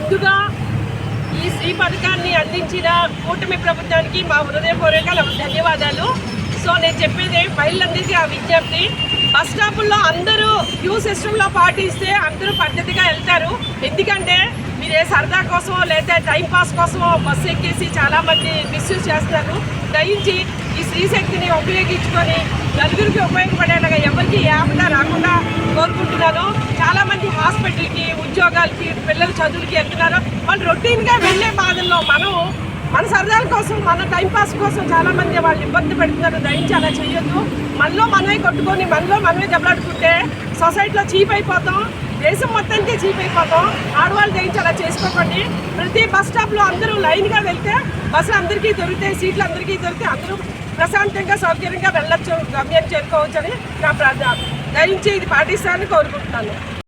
ముందుగా ఈ శ్రీ పథకాన్ని అందించిన కూటమి ప్రభుత్వానికి మా హృదయపూర్వక ధన్యవాదాలు. సో నేను చెప్పేది మహిళలందరికీ ఆ విజ్ఞప్తి, బస్ స్టాపుల్లో అందరూ క్యూ సిస్టంలో పాటిస్తే అందరూ పద్ధతిగా వెళ్తారు. ఎందుకంటే మీరు ఏ సరదా కోసమో లేదా టైంపాస్ కోసమో బస్సు ఎక్కేసి చాలామంది మిస్యూజ్ చేస్తారు. దయించి ఈ స్త్రీశక్తిని ఉపయోగించుకొని నలుగురికి ఉపయోగపడేలాగా ఎవరికి ఏమన్నా రాకుండా కోరుకుంటున్నాను. చాలామంది హాస్పిటల్కి, ఉద్యోగాలకి, పిల్లల చదువులకి వెళ్తున్నారు. వాళ్ళు రొటీన్గా వెళ్ళే బాధల్లో మన సరదాల కోసం, మన టైంపాస్ కోసం చాలామంది వాళ్ళు ఇబ్బంది పెడుతున్నారు. దయించి అలా చేయొద్దు. మనలో మనమే కొట్టుకొని మనలో మనమే దెబ్బలాడుకుంటే సొసైటీలో చీప్ అయిపోతాం, దేశం మొత్తానికి చీప్ అయిపోతాం. ఆడవాళ్ళు దయించి అలా చేసుకోకండి. ప్రతి బస్ స్టాప్లో అందరూ లైన్గా వెళ్తే బస్సులు అందరికీ దొరుకుతాయి, సీట్లు అందరికీ దొరికితే అందరూ ప్రశాంతంగా సౌకర్యంగా వెళ్ళొచ్చు, గమ్యం చేరుకోవచ్చు అని నా ప్రార్థన. దయించి ఇది పాటిస్తానని కోరుకుంటున్నాను.